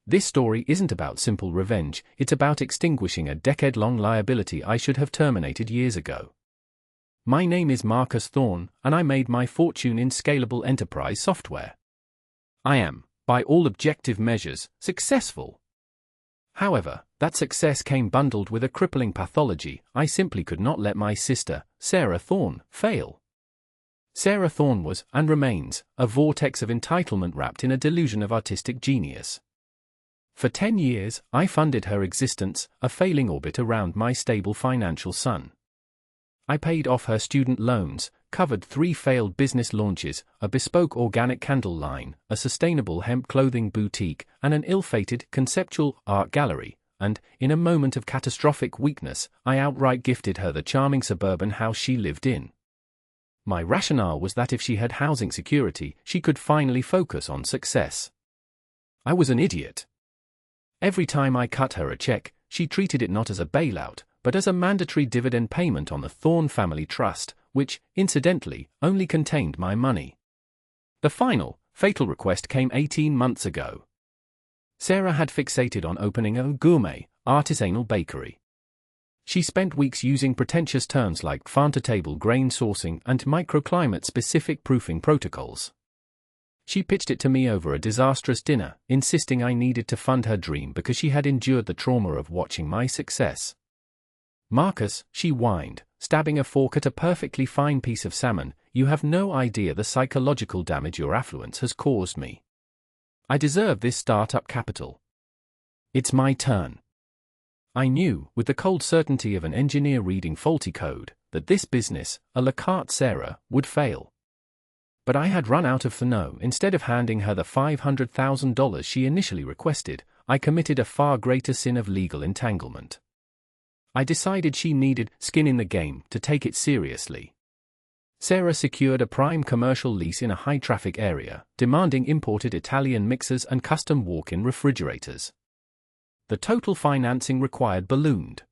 This story isn't about simple revenge, it's about extinguishing a decade-long liability I should have terminated years ago. My name is Marcus Thorne, and I made my fortune in scalable enterprise software. I am, by all objective measures, successful. However, that success came bundled with a crippling pathology. I simply could not let my sister, Sarah Thorne, fail. Sarah Thorne was, and remains, a vortex of entitlement wrapped in a delusion of artistic genius. For 10 years, I funded her existence, a failing orbit around my stable financial sun. I paid off her student loans, covered 3 failed business launches, a bespoke organic candle line, a sustainable hemp clothing boutique, and an ill-fated conceptual art gallery, and, in a moment of catastrophic weakness, I outright gifted her the charming suburban house she lived in. My rationale was that if she had housing security, she could finally focus on success. I was an idiot. Every time I cut her a check, she treated it not as a bailout, but as a mandatory dividend payment on the Thorne family trust, which, incidentally, only contained my money. The final, fatal request came 18 months ago. Sarah had fixated on opening a gourmet, artisanal bakery. She spent weeks using pretentious terms like farm-to-table grain sourcing and microclimate-specific proofing protocols. She pitched it to me over a disastrous dinner, insisting I needed to fund her dream because she had endured the trauma of watching my success. Marcus, she whined, stabbing a fork at a perfectly fine piece of salmon, you have no idea the psychological damage your affluence has caused me. I deserve this startup capital. It's my turn. I knew, with the cold certainty of an engineer reading faulty code, that this business, a la carte Sarah, would fail. But I had run out of Fano. Instead of handing her the $500,000 she initially requested, I committed a far greater sin of legal entanglement. I decided she needed skin in the game to take it seriously. Sarah secured a prime commercial lease in a high-traffic area, demanding imported Italian mixers and custom walk-in refrigerators. The total financing required ballooned.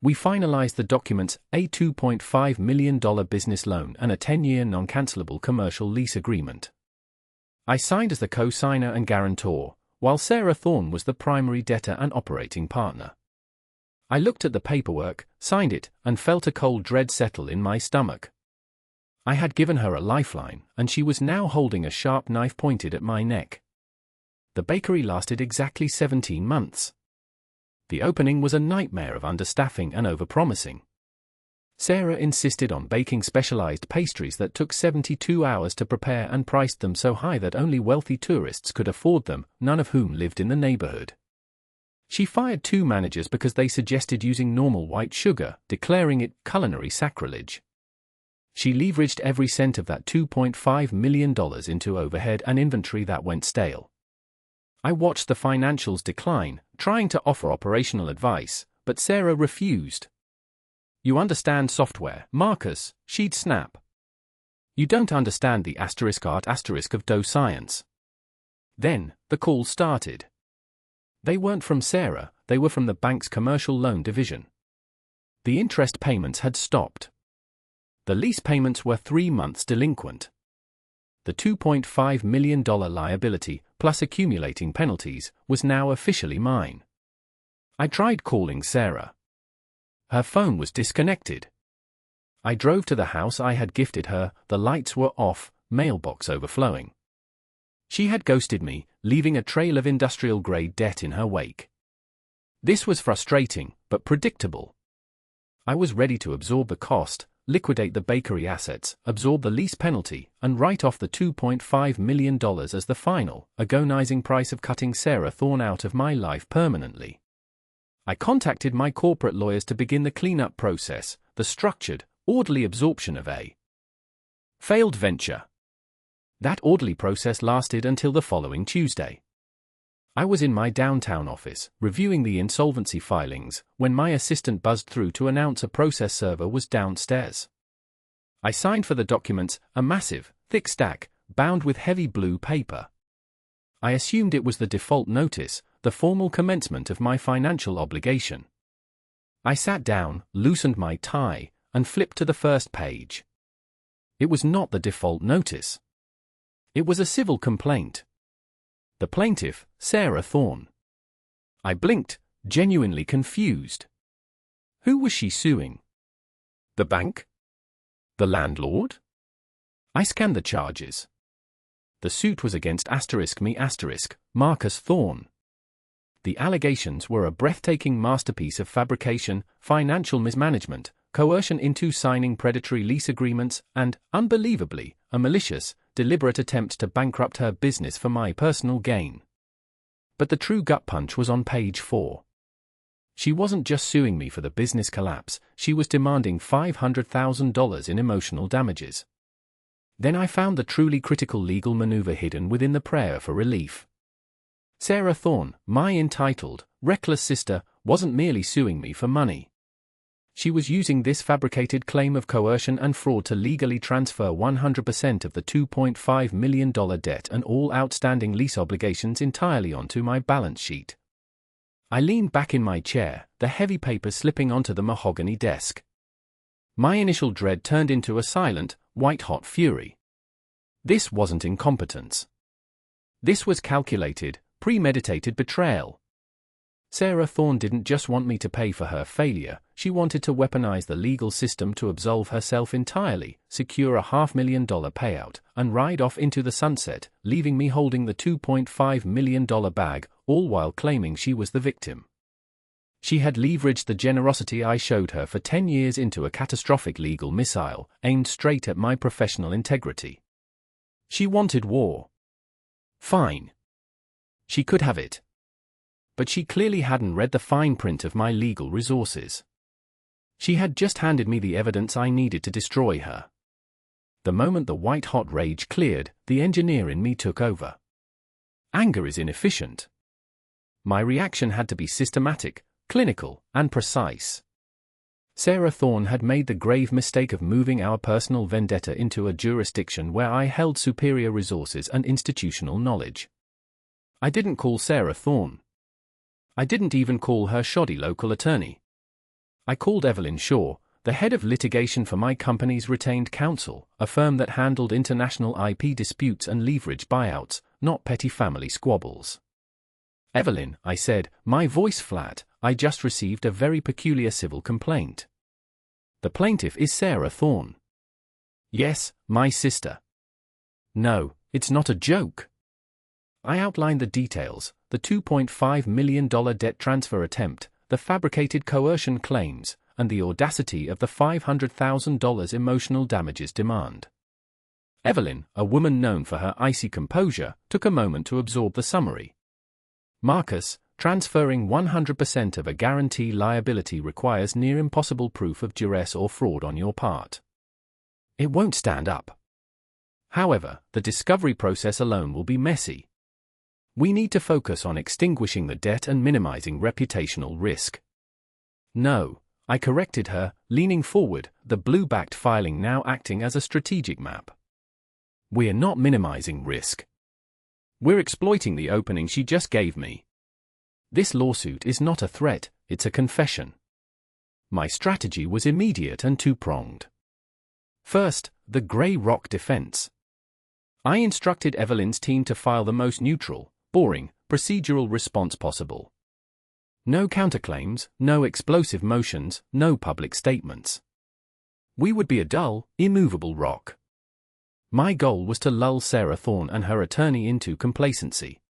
We finalized the documents, a $2.5 million business loan and a 10-year non-cancelable commercial lease agreement. I signed as the co-signer and guarantor, while Sarah Thorne was the primary debtor and operating partner. I looked at the paperwork, signed it, and felt a cold dread settle in my stomach. I had given her a lifeline, and she was now holding a sharp knife pointed at my neck. The bakery lasted exactly 17 months. The opening was a nightmare of understaffing and overpromising. Sarah insisted on baking specialized pastries that took 72 hours to prepare and priced them so high that only wealthy tourists could afford them, none of whom lived in the neighborhood. She fired 2 managers because they suggested using normal white sugar, declaring it culinary sacrilege. She leveraged every cent of that $2.5 million into overhead and inventory that went stale. I watched the financials decline, trying to offer operational advice, but Sarah refused. You understand software, Marcus, she'd snap. You don't understand the *art* of dough science. Then, the call started. They weren't from Sarah, they were from the bank's commercial loan division. The interest payments had stopped. The lease payments were 3 months delinquent. The $2.5 million liability, plus accumulating penalties, was now officially mine. I tried calling Sarah. Her phone was disconnected. I drove to the house I had gifted her, the lights were off, mailbox overflowing. She had ghosted me, leaving a trail of industrial-grade debt in her wake. This was frustrating, but predictable. I was ready to absorb the cost, liquidate the bakery assets, absorb the lease penalty, and write off the $2.5 million as the final, agonizing price of cutting Sarah Thorne out of my life permanently. I contacted my corporate lawyers to begin the cleanup process, the structured, orderly absorption of a failed venture. That orderly process lasted until the following Tuesday. I was in my downtown office, reviewing the insolvency filings, when my assistant buzzed through to announce a process server was downstairs. I signed for the documents, a massive, thick stack, bound with heavy blue paper. I assumed it was the default notice, the formal commencement of my financial obligation. I sat down, loosened my tie, and flipped to the first page. It was not the default notice. It was a civil complaint. The plaintiff, Sarah Thorne. I blinked, genuinely confused. Who was she suing? The bank? The landlord? I scanned the charges. The suit was against me Marcus Thorne. The allegations were a breathtaking masterpiece of fabrication, financial mismanagement, coercion into signing predatory lease agreements, and, unbelievably, a malicious, deliberate attempt to bankrupt her business for my personal gain. But the true gut punch was on page 4. She wasn't just suing me for the business collapse, she was demanding $500,000 in emotional damages. Then I found the truly critical legal maneuver hidden within the prayer for relief. Sarah Thorne, my entitled, reckless sister, wasn't merely suing me for money. She was using this fabricated claim of coercion and fraud to legally transfer 100% of the $2.5 million debt and all outstanding lease obligations entirely onto my balance sheet. I leaned back in my chair, the heavy papers slipping onto the mahogany desk. My initial dread turned into a silent, white-hot fury. This wasn't incompetence. This was calculated, premeditated betrayal. Sarah Thorne didn't just want me to pay for her failure, she wanted to weaponize the legal system to absolve herself entirely, secure a $500,000 payout, and ride off into the sunset, leaving me holding the $2.5 million bag, all while claiming she was the victim. She had leveraged the generosity I showed her for 10 years into a catastrophic legal missile, aimed straight at my professional integrity. She wanted war. Fine. She could have it. But she clearly hadn't read the fine print of my legal resources. She had just handed me the evidence I needed to destroy her. The moment the white-hot rage cleared, the engineer in me took over. Anger is inefficient. My reaction had to be systematic, clinical, and precise. Sarah Thorne had made the grave mistake of moving our personal vendetta into a jurisdiction where I held superior resources and institutional knowledge. I didn't call Sarah Thorne. I didn't even call her shoddy local attorney. I called Evelyn Shaw, the head of litigation for my company's retained counsel, a firm that handled international IP disputes and leverage buyouts, not petty family squabbles. Evelyn, I said, my voice flat, I just received a very peculiar civil complaint. The plaintiff is Sarah Thorne. Yes, my sister. No, it's not a joke. I outlined the details, the $2.5 million debt transfer attempt, the fabricated coercion claims, and the audacity of the $500,000 emotional damages demand. Evelyn, a woman known for her icy composure, took a moment to absorb the summary. Marcus, transferring 100% of a guarantee liability requires near impossible proof of duress or fraud on your part. It won't stand up. However, the discovery process alone will be messy. We need to focus on extinguishing the debt and minimizing reputational risk. No, I corrected her, leaning forward, the blue-backed filing now acting as a strategic map. We're not minimizing risk. We're exploiting the opening she just gave me. This lawsuit is not a threat, it's a confession. My strategy was immediate and two-pronged. First, the Grey Rock defense. I instructed Evelyn's team to file the most neutral, boring, procedural response possible. No counterclaims, no explosive motions, no public statements. We would be a dull, immovable rock. My goal was to lull Sarah Thorne and her attorney into complacency.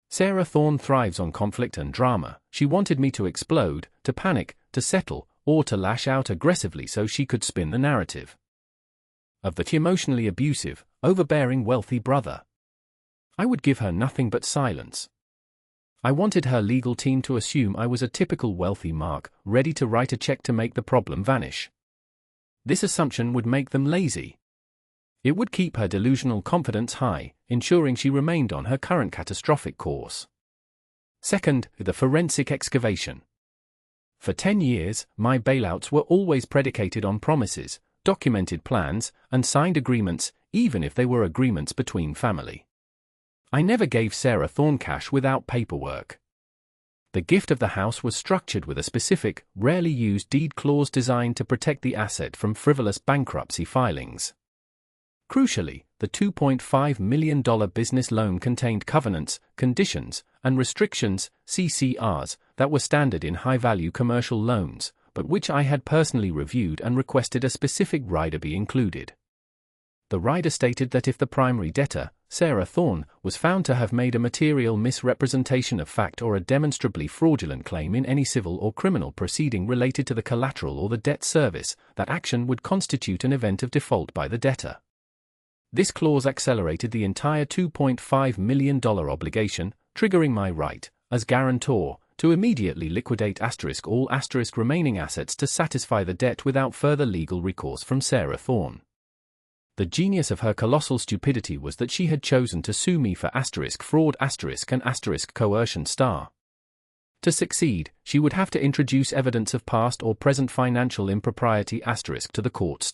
Sarah Thorne thrives on conflict and drama. She wanted me to explode, to panic, to settle, or to lash out aggressively so she could spin the narrative of the emotionally abusive, overbearing wealthy brother. I would give her nothing but silence. I wanted her legal team to assume I was a typical wealthy mark, ready to write a check to make the problem vanish. This assumption would make them lazy. It would keep her delusional confidence high, ensuring she remained on her current catastrophic course. Second, the forensic excavation. For 10 years, my bailouts were always predicated on promises, documented plans, and signed agreements, even if they were agreements between family. I never gave Sarah Thorne cash without paperwork. The gift of the house was structured with a specific, rarely used deed clause designed to protect the asset from frivolous bankruptcy filings. Crucially, the $2.5 million business loan contained covenants, conditions, and restrictions, CCRs, that were standard in high-value commercial loans, but which I had personally reviewed and requested a specific rider be included. The rider stated that if the primary debtor, Sarah Thorne, was found to have made a material misrepresentation of fact or a demonstrably fraudulent claim in any civil or criminal proceeding related to the collateral or the debt service, that action would constitute an event of default by the debtor. This clause accelerated the entire $2.5 million obligation, triggering my right, as guarantor, to immediately liquidate all remaining assets to satisfy the debt without further legal recourse from Sarah Thorne. The genius of her colossal stupidity was that she had chosen to sue me for fraud and coercion. To succeed, she would have to introduce evidence of past or present financial impropriety to the court.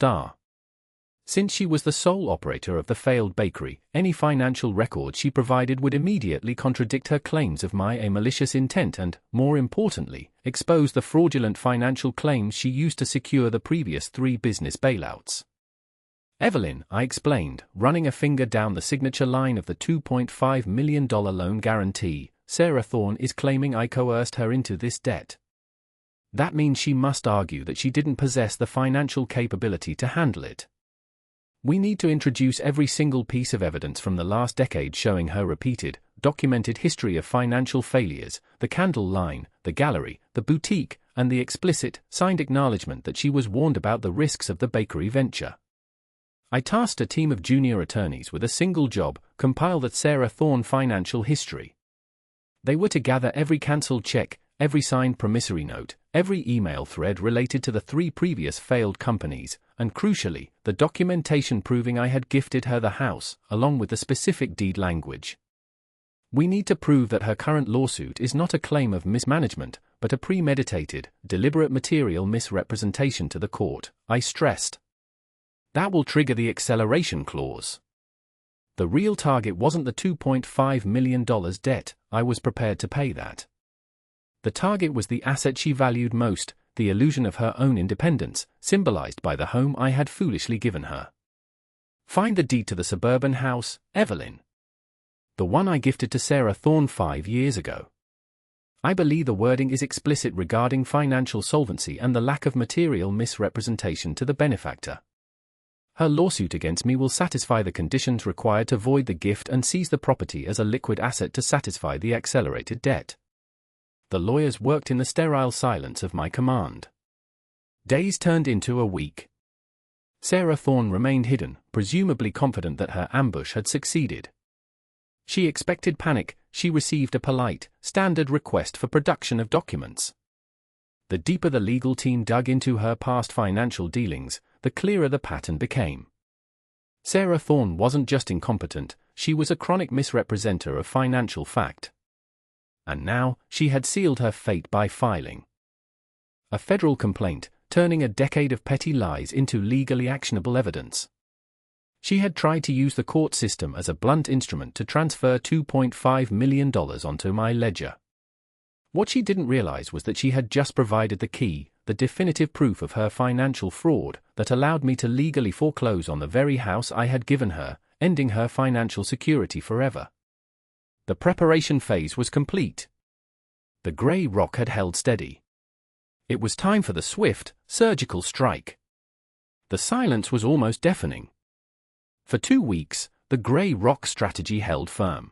Since she was the sole operator of the failed bakery, any financial record she provided would immediately contradict her claims of my malicious intent and, more importantly, expose the fraudulent financial claims she used to secure the previous 3 business bailouts. Evelyn, I explained, running a finger down the signature line of the $2.5 million loan guarantee, Sarah Thorne is claiming I coerced her into this debt. That means she must argue that she didn't possess the financial capability to handle it. We need to introduce every single piece of evidence from the last decade showing her repeated, documented history of financial failures, the candle line, the gallery, the boutique, and the explicit, signed acknowledgement that she was warned about the risks of the bakery venture. I tasked a team of junior attorneys with a single job: compile the Sarah Thorne financial history. They were to gather every cancelled check, every signed promissory note, every email thread related to the 3 previous failed companies, and crucially, the documentation proving I had gifted her the house, along with the specific deed language. We need to prove that her current lawsuit is not a claim of mismanagement, but a premeditated, deliberate material misrepresentation to the court, I stressed. That will trigger the acceleration clause. The real target wasn't the $2.5 million debt, I was prepared to pay that. The target was the asset she valued most, the illusion of her own independence, symbolized by the home I had foolishly given her. Find the deed to the suburban house, Evelyn. The one I gifted to Sarah Thorne 5 years ago. I believe the wording is explicit regarding financial solvency and the lack of material misrepresentation to the benefactor. Her lawsuit against me will satisfy the conditions required to void the gift and seize the property as a liquid asset to satisfy the accelerated debt. The lawyers worked in the sterile silence of my command. Days turned into a week. Sarah Thorne remained hidden, presumably confident that her ambush had succeeded. She expected panic. She received a polite, standard request for production of documents. The deeper the legal team dug into her past financial dealings, the clearer the pattern became. Sarah Thorne wasn't just incompetent, she was a chronic misrepresenter of financial fact. And now, she had sealed her fate by filing a federal complaint, turning a decade of petty lies into legally actionable evidence. She had tried to use the court system as a blunt instrument to transfer $2.5 million onto my ledger. What she didn't realize was that she had just provided the key, the definitive proof of her financial fraud, that allowed me to legally foreclose on the very house I had given her, ending her financial security forever. The preparation phase was complete. The grey rock had held steady. It was time for the swift, surgical strike. The silence was almost deafening. For 2 weeks, the grey rock strategy held firm.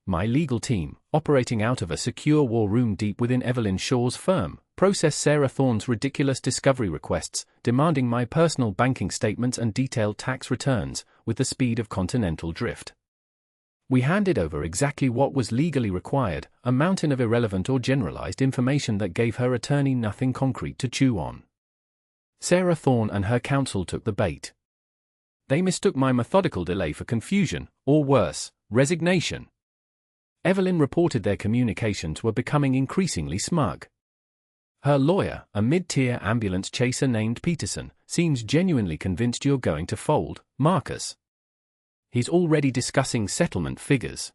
My legal team, operating out of a secure war room deep within Evelyn Shaw's firm, processed Sarah Thorne's ridiculous discovery requests, demanding my personal banking statements and detailed tax returns, with the speed of continental drift. We handed over exactly what was legally required, a mountain of irrelevant or generalized information that gave her attorney nothing concrete to chew on. Sarah Thorne and her counsel took the bait. They mistook my methodical delay for confusion, or worse, resignation. Evelyn reported their communications were becoming increasingly smug. Her lawyer, a mid-tier ambulance chaser named Peterson, seems genuinely convinced you're going to fold, Marcus. He's already discussing settlement figures.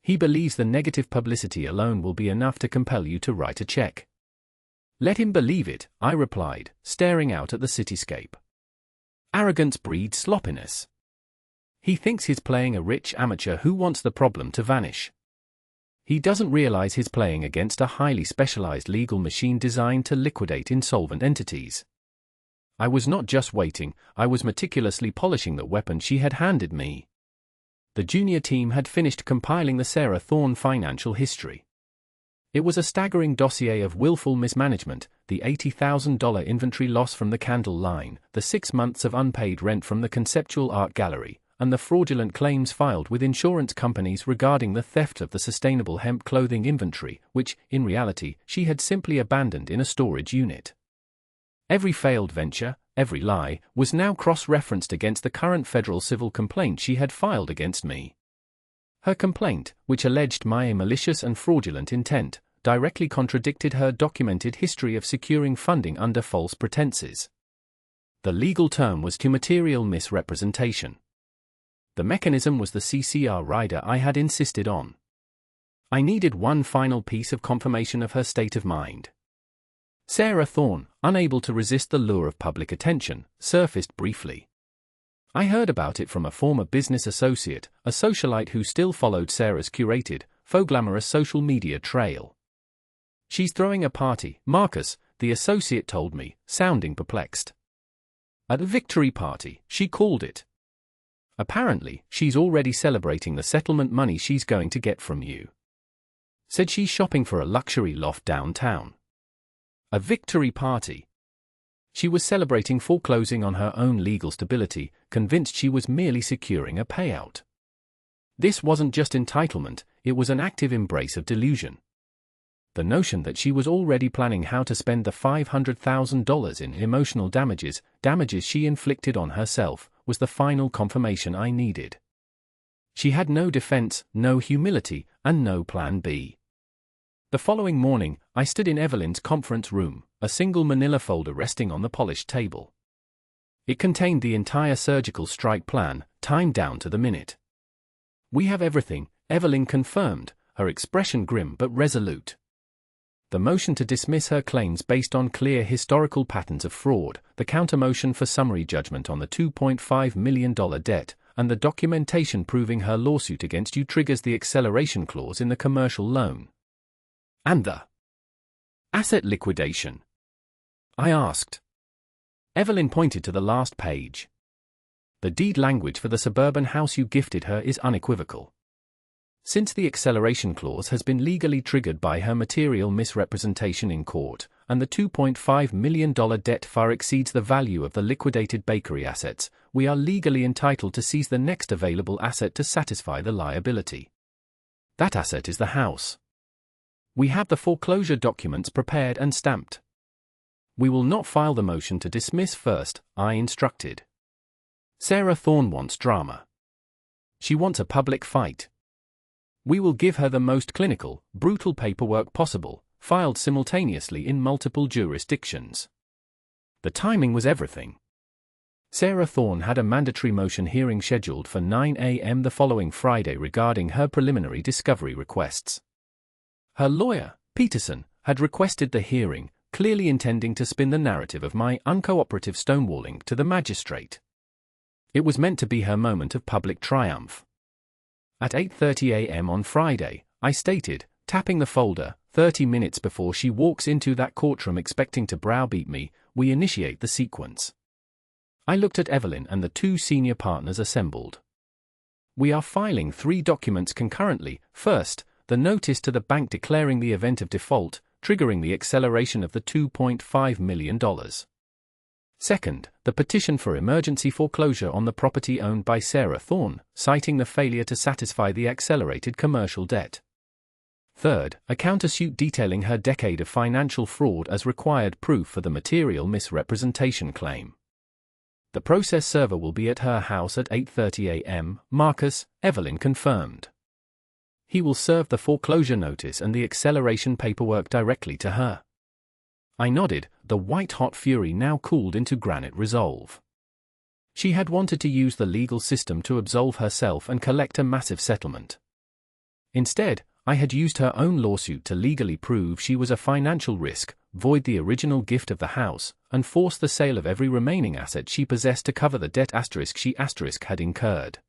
He believes the negative publicity alone will be enough to compel you to write a check. Let him believe it, I replied, staring out at the cityscape. Arrogance breeds sloppiness. He thinks he's playing a rich amateur who wants the problem to vanish. He doesn't realize he's playing against a highly specialized legal machine designed to liquidate insolvent entities. I was not just waiting, I was meticulously polishing the weapon she had handed me. The junior team had finished compiling the Sarah Thorne financial history. It was a staggering dossier of willful mismanagement, the $80,000 inventory loss from the candle line, the 6 months of unpaid rent from the conceptual art gallery, and the fraudulent claims filed with insurance companies regarding the theft of the sustainable hemp clothing inventory, which, in reality, she had simply abandoned in a storage unit. Every failed venture, every lie, was now cross-referenced against the current federal civil complaint she had filed against me. Her complaint, which alleged my malicious and fraudulent intent, directly contradicted her documented history of securing funding under false pretenses. The legal term was to material misrepresentation. The mechanism was the CCR rider I had insisted on. I needed one final piece of confirmation of her state of mind. Sarah Thorne, unable to resist the lure of public attention, surfaced briefly. I heard about it from a former business associate, a socialite who still followed Sarah's curated, faux glamorous social media trail. She's throwing a party, Marcus, the associate told me, sounding perplexed. At a victory party, she called it. Apparently, she's already celebrating the settlement money she's going to get from you. Said she's shopping for a luxury loft downtown. A victory party. She was celebrating foreclosing on her own legal stability, convinced she was merely securing a payout. This wasn't just entitlement, it was an active embrace of delusion. The notion that she was already planning how to spend the $500,000 in emotional damages she inflicted on herself, was the final confirmation I needed. She had no defense, no humility, and no plan B. The following morning, I stood in Evelyn's conference room, a single manila folder resting on the polished table. It contained the entire surgical strike plan, timed down to the minute. "We have everything," Evelyn confirmed, her expression grim but resolute. The motion to dismiss her claims based on clear historical patterns of fraud, the counter-motion for summary judgment on the $2.5 million debt, and the documentation proving her lawsuit against you triggers the acceleration clause in the commercial loan. "And the asset liquidation?" I asked. Evelyn pointed to the last page. "The deed language for the suburban house you gifted her is unequivocal. Since the acceleration clause has been legally triggered by her material misrepresentation in court, and the $2.5 million debt far exceeds the value of the liquidated bakery assets, we are legally entitled to seize the next available asset to satisfy the liability. That asset is the house. We have the foreclosure documents prepared and stamped. We will not file the motion to dismiss first," I instructed. "Sarah Thorne wants drama. She wants a public fight. We will give her the most clinical, brutal paperwork possible, filed simultaneously in multiple jurisdictions." The timing was everything. Sarah Thorne had a mandatory motion hearing scheduled for 9 a.m. the following Friday regarding her preliminary discovery requests. Her lawyer, Peterson, had requested the hearing, clearly intending to spin the narrative of my uncooperative stonewalling to the magistrate. It was meant to be her moment of public triumph. At 8:30 a.m. on Friday, I stated, tapping the folder, 30 minutes before she walks into that courtroom expecting to browbeat me, we initiate the sequence. I looked at Evelyn and the two senior partners assembled. We are filing 3 documents concurrently. First, the notice to the bank declaring the event of default, triggering the acceleration of the $2.5 million. Second, the petition for emergency foreclosure on the property owned by Sarah Thorne, citing the failure to satisfy the accelerated commercial debt. Third, a countersuit detailing her decade of financial fraud as required proof for the material misrepresentation claim. The process server will be at her house at 8:30 a.m., Marcus, Evelyn confirmed. He will serve the foreclosure notice and the acceleration paperwork directly to her. I nodded, the white-hot fury now cooled into granite resolve. She had wanted to use the legal system to absolve herself and collect a massive settlement. Instead, I had used her own lawsuit to legally prove she was a financial risk, void the original gift of the house, and force the sale of every remaining asset she possessed to cover the debt she had incurred.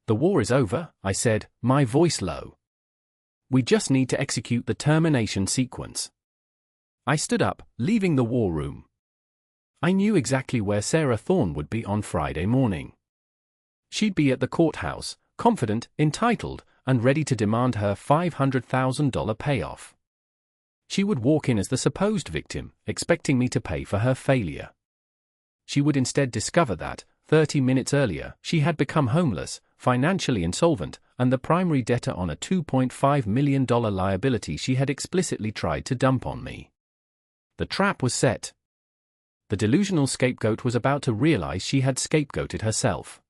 "The war is over," I said, my voice low. "We just need to execute the termination sequence." I stood up, leaving the war room. I knew exactly where Sarah Thorne would be on Friday morning. She'd be at the courthouse, confident, entitled, and ready to demand her $500,000 payoff. She would walk in as the supposed victim, expecting me to pay for her failure. She would instead discover that, 30 minutes earlier, she had become homeless, financially insolvent, and the primary debtor on a $2.5 million liability she had explicitly tried to dump on me. The trap was set. The delusional scapegoat was about to realize she had scapegoated herself.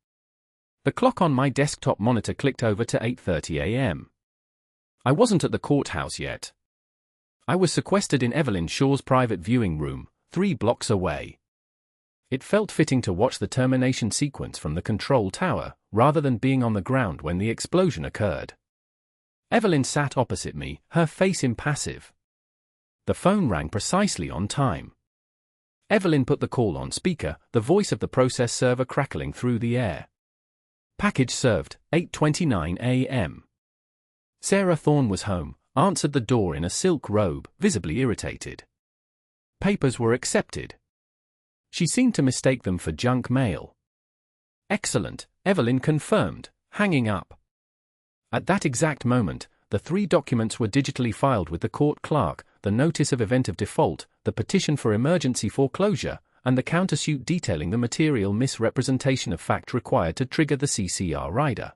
The clock on my desktop monitor clicked over to 8:30 a.m. I wasn't at the courthouse yet. I was sequestered in Evelyn Shaw's private viewing room, 3 blocks away. It felt fitting to watch the termination sequence from the control tower, rather than being on the ground when the explosion occurred. Evelyn sat opposite me, her face impassive. The phone rang precisely on time. Evelyn put the call on speaker, the voice of the process server crackling through the air. "Package served, 8:29 a.m. Sarah Thorne was home, answered the door in a silk robe, visibly irritated. Papers were accepted. She seemed to mistake them for junk mail. "Excellent," Evelyn confirmed, hanging up. At that exact moment, the 3 documents were digitally filed with the court clerk: the notice of event of default, the petition for emergency foreclosure, and the countersuit detailing the material misrepresentation of fact required to trigger the CCR rider.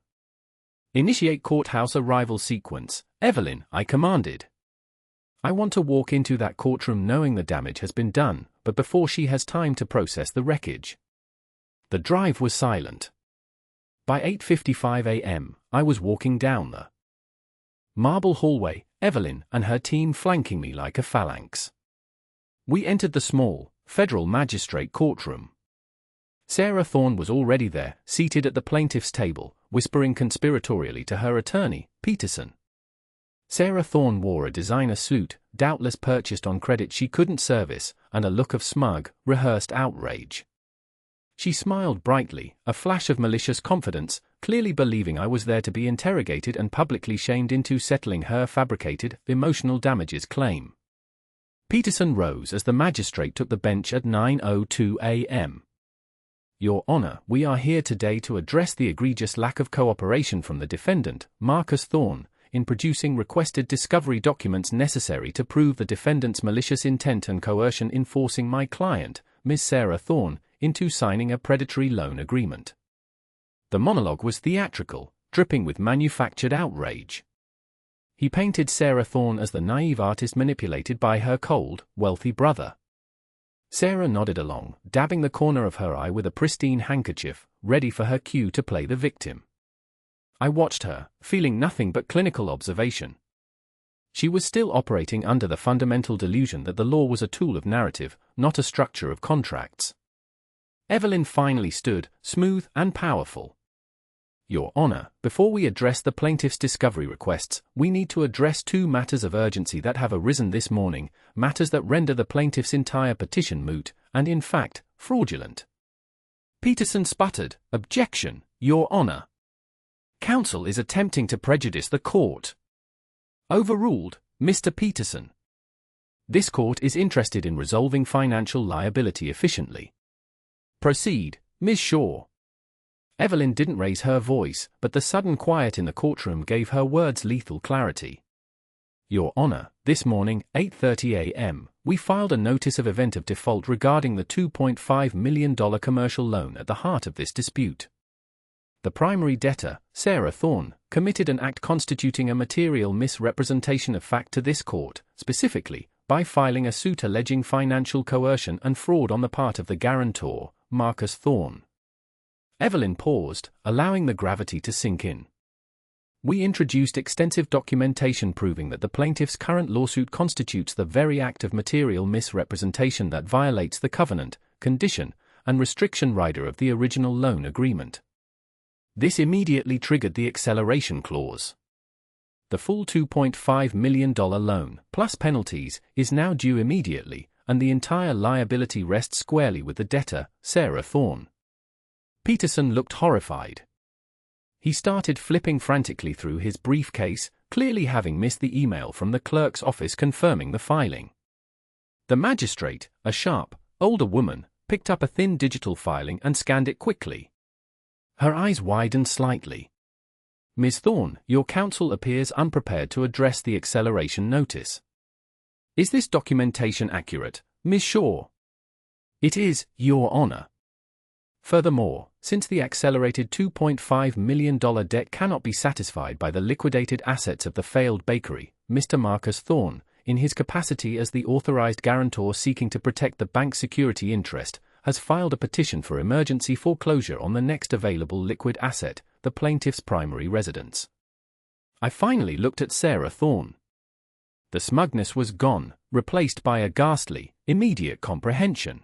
"Initiate courthouse arrival sequence, Evelyn," I commanded. "I want to walk into that courtroom knowing the damage has been done, but before she has time to process the wreckage." The drive was silent. By 8:55 a.m., I was walking down the marble hallway, Evelyn and her team flanking me like a phalanx. We entered the small, federal magistrate courtroom. Sarah Thorne was already there, seated at the plaintiff's table, whispering conspiratorially to her attorney, Peterson. Sarah Thorne wore a designer suit, doubtless purchased on credit she couldn't service, and a look of smug, rehearsed outrage. She smiled brightly, a flash of malicious confidence, clearly believing I was there to be interrogated and publicly shamed into settling her fabricated, emotional damages claim. Peterson rose as the magistrate took the bench at 9:02 a.m. "Your Honor, we are here today to address the egregious lack of cooperation from the defendant, Marcus Thorne, in producing requested discovery documents necessary to prove the defendant's malicious intent and coercion in forcing my client, Ms. Sarah Thorne, into signing a predatory loan agreement." The monologue was theatrical, dripping with manufactured outrage. He painted Sarah Thorne as the naive artist manipulated by her cold, wealthy brother. Sarah nodded along, dabbing the corner of her eye with a pristine handkerchief, ready for her cue to play the victim. I watched her, feeling nothing but clinical observation. She was still operating under the fundamental delusion that the law was a tool of narrative, not a structure of contracts. Evelyn finally stood, smooth and powerful. "Your Honor, before we address the plaintiff's discovery requests, we need to address 2 matters of urgency that have arisen this morning, matters that render the plaintiff's entire petition moot, and in fact, fraudulent." Peterson sputtered, "Objection, Your Honor. Counsel is attempting to prejudice the court." "Overruled, Mr. Peterson. This court is interested in resolving financial liability efficiently. Proceed, Ms. Shaw." Evelyn didn't raise her voice, but the sudden quiet in the courtroom gave her words lethal clarity. "Your Honor, this morning, 8:30 a.m., we filed a notice of event of default regarding the $2.5 million commercial loan at the heart of this dispute. The primary debtor, Sarah Thorne, committed an act constituting a material misrepresentation of fact to this court, specifically, by filing a suit alleging financial coercion and fraud on the part of the guarantor, Marcus Thorne." Evelyn paused, allowing the gravity to sink in. "We introduced extensive documentation proving that the plaintiff's current lawsuit constitutes the very act of material misrepresentation that violates the covenant, condition, and restriction rider of the original loan agreement. This immediately triggered the acceleration clause. The full $2.5 million loan, plus penalties, is now due immediately, and the entire liability rests squarely with the debtor, Sarah Thorne. Peterson looked horrified. He started flipping frantically through his briefcase, clearly having missed the email from the clerk's office confirming the filing. The magistrate, a sharp, older woman, picked up a thin digital filing and scanned it quickly. Her eyes widened slightly. "Ms. Thorne, your counsel appears unprepared to address the acceleration notice. Is this documentation accurate, Ms. Shaw?" "It is, Your Honor. Furthermore, since the accelerated $2.5 million debt cannot be satisfied by the liquidated assets of the failed bakery, Mr. Marcus Thorne, in his capacity as the authorized guarantor seeking to protect the bank's security interest, has filed a petition for emergency foreclosure on the next available liquid asset, the plaintiff's primary residence." I finally looked at Sarah Thorne. The smugness was gone, replaced by a ghastly, immediate comprehension.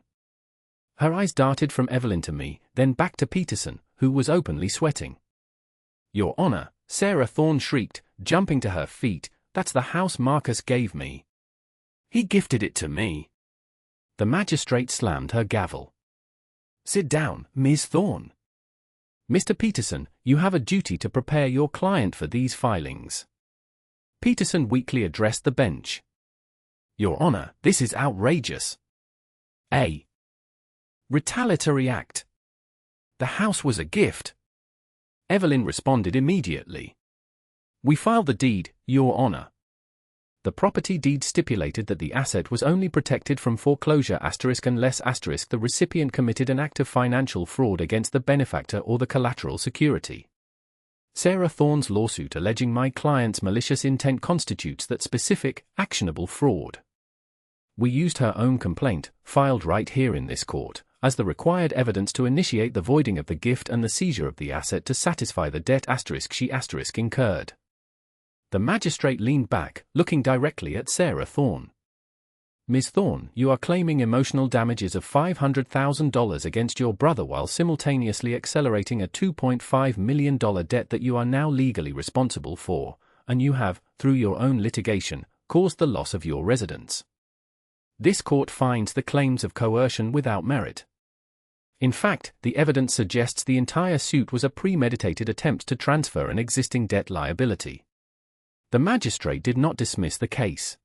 Her eyes darted from Evelyn to me, then back to Peterson, who was openly sweating. "Your Honor," Sarah Thorne shrieked, jumping to her feet, "that's the house Marcus gave me. He gifted it to me." The magistrate slammed her gavel. "Sit down, Ms. Thorne. Mr. Peterson, you have a duty to prepare your client for these filings." Peterson weakly addressed the bench. "Your Honor, this is outrageous. A retaliatory act. The house was a gift." Evelyn responded immediately. "We filed the deed, Your Honor. The property deed stipulated that the asset was only protected from foreclosure unless the recipient committed an act of financial fraud against the benefactor or the collateral security. Sarah Thorne's lawsuit alleging my client's malicious intent constitutes that specific, actionable fraud. We used her own complaint, filed right here in this court, as the required evidence to initiate the voiding of the gift and the seizure of the asset to satisfy the debt she incurred." The magistrate leaned back, looking directly at Sarah Thorne. "Ms. Thorne, you are claiming emotional damages of $500,000 against your brother while simultaneously accelerating a $2.5 million debt that you are now legally responsible for, and you have, through your own litigation, caused the loss of your residence. This court finds the claims of coercion without merit. In fact, the evidence suggests the entire suit was a premeditated attempt to transfer an existing debt liability." The magistrate did not dismiss the case.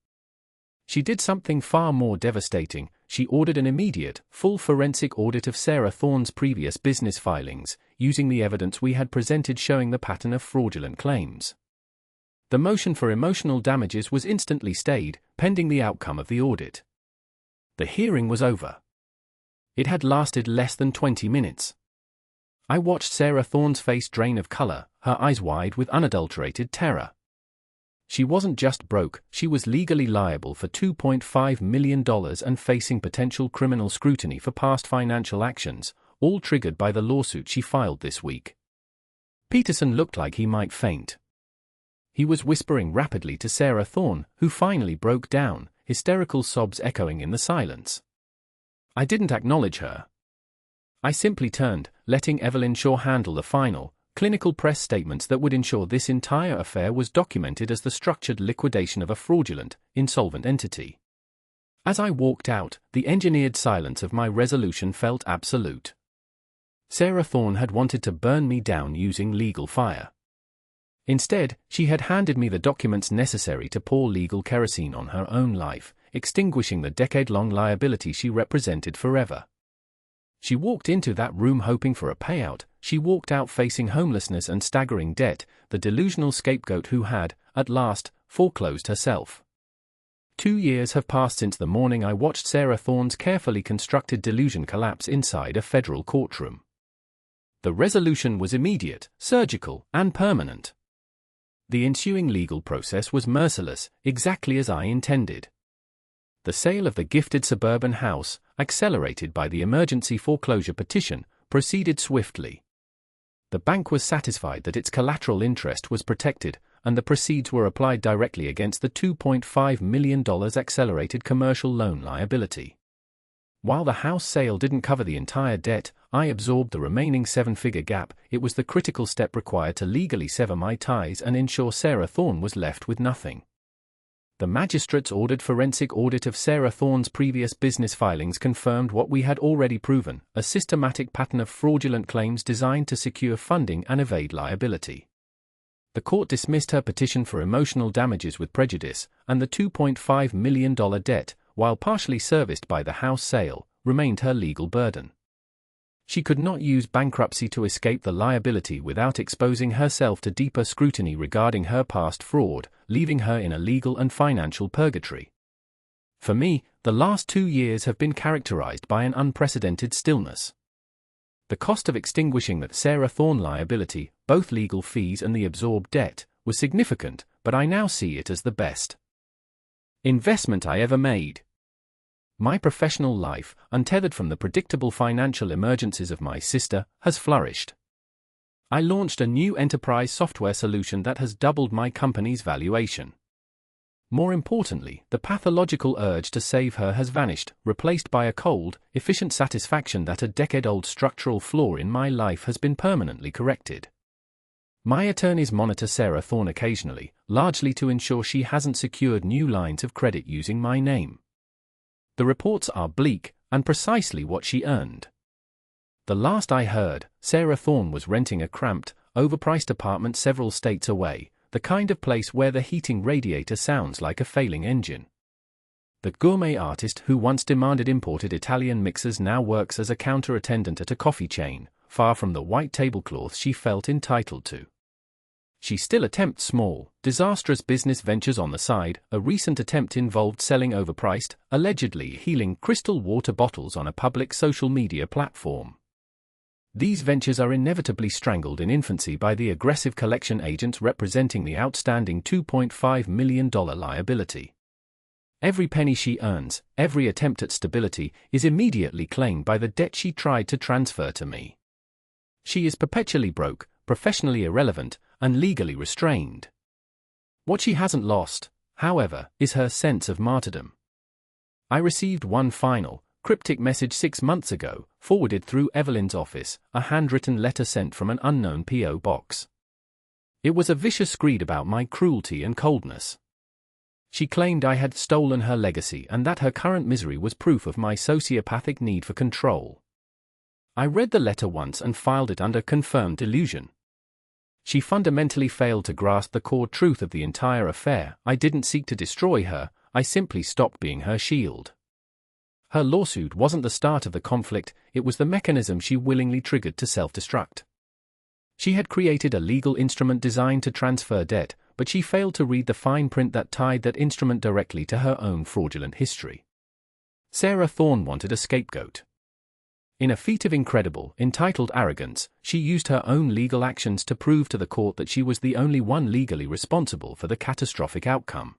She did something far more devastating. She ordered an immediate, full forensic audit of Sarah Thorne's previous business filings, using the evidence we had presented showing the pattern of fraudulent claims. The motion for emotional damages was instantly stayed, pending the outcome of the audit. The hearing was over. It had lasted less than 20 minutes. I watched Sarah Thorne's face drain of color, her eyes wide with unadulterated terror. She wasn't just broke, she was legally liable for $2.5 million and facing potential criminal scrutiny for past financial actions, all triggered by the lawsuit she filed this week. Peterson looked like he might faint. He was whispering rapidly to Sarah Thorne, who finally broke down, hysterical sobs echoing in the silence. I didn't acknowledge her. I simply turned, letting Evelyn Shaw handle the final, clinical press statements that would ensure this entire affair was documented as the structured liquidation of a fraudulent, insolvent entity. As I walked out, the engineered silence of my resolution felt absolute. Sarah Thorne had wanted to burn me down using legal fire. Instead, she had handed me the documents necessary to pour legal kerosene on her own life, extinguishing the decade-long liability she represented forever. She walked into that room hoping for a payout. She walked out facing homelessness and staggering debt, the delusional scapegoat who had, at last, foreclosed herself. 2 years have passed since the morning I watched Sarah Thorne's carefully constructed delusion collapse inside a federal courtroom. The resolution was immediate, surgical, and permanent. The ensuing legal process was merciless, exactly as I intended. The sale of the gifted suburban house, accelerated by the emergency foreclosure petition, proceeded swiftly. The bank was satisfied that its collateral interest was protected, and the proceeds were applied directly against the $2.5 million accelerated commercial loan liability. While the house sale didn't cover the entire debt, I absorbed the remaining seven-figure gap. It was the critical step required to legally sever my ties and ensure Sarah Thorne was left with nothing. The magistrate's ordered forensic audit of Sarah Thorne's previous business filings confirmed what we had already proven: a systematic pattern of fraudulent claims designed to secure funding and evade liability. The court dismissed her petition for emotional damages with prejudice, and the $2.5 million debt, while partially serviced by the house sale, remained her legal burden. She could not use bankruptcy to escape the liability without exposing herself to deeper scrutiny regarding her past fraud, leaving her in a legal and financial purgatory. For me, the last 2 years have been characterized by an unprecedented stillness. The cost of extinguishing the Sarah Thorne liability, both legal fees and the absorbed debt, was significant, but I now see it as the best investment I ever made. My professional life, untethered from the predictable financial emergencies of my sister, has flourished. I launched a new enterprise software solution that has doubled my company's valuation. More importantly, the pathological urge to save her has vanished, replaced by a cold, efficient satisfaction that a decade-old structural flaw in my life has been permanently corrected. My attorneys monitor Sarah Thorne occasionally, largely to ensure she hasn't secured new lines of credit using my name. The reports are bleak, and precisely what she earned. The last I heard, Sarah Thorne was renting a cramped, overpriced apartment several states away, the kind of place where the heating radiator sounds like a failing engine. The gourmet artist who once demanded imported Italian mixers now works as a counter attendant at a coffee chain, far from the white tablecloths she felt entitled to. She still attempts small, disastrous business ventures on the side. A recent attempt involved selling overpriced, allegedly healing crystal water bottles on a public social media platform. These ventures are inevitably strangled in infancy by the aggressive collection agents representing the outstanding $2.5 million liability. Every penny she earns, every attempt at stability, is immediately claimed by the debt she tried to transfer to me. She is perpetually broke, professionally irrelevant, and legally restrained. What she hasn't lost, however, is her sense of martyrdom. I received one final, cryptic message 6 months ago, forwarded through Evelyn's office, a handwritten letter sent from an unknown P.O. box. It was a vicious screed about my cruelty and coldness. She claimed I had stolen her legacy and that her current misery was proof of my sociopathic need for control. I read the letter once and filed it under confirmed delusion. She fundamentally failed to grasp the core truth of the entire affair. I didn't seek to destroy her, I simply stopped being her shield. Her lawsuit wasn't the start of the conflict, it was the mechanism she willingly triggered to self-destruct. She had created a legal instrument designed to transfer debt, but she failed to read the fine print that tied that instrument directly to her own fraudulent history. Sarah Thorne wanted a scapegoat. In a feat of incredible, entitled arrogance, she used her own legal actions to prove to the court that she was the only one legally responsible for the catastrophic outcome.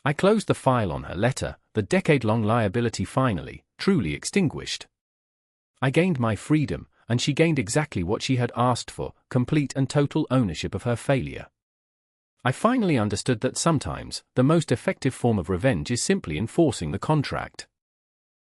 I closed the file on her letter, the decade-long liability finally, truly extinguished. I gained my freedom, and she gained exactly what she had asked for, complete and total ownership of her failure. I finally understood that sometimes, the most effective form of revenge is simply enforcing the contract.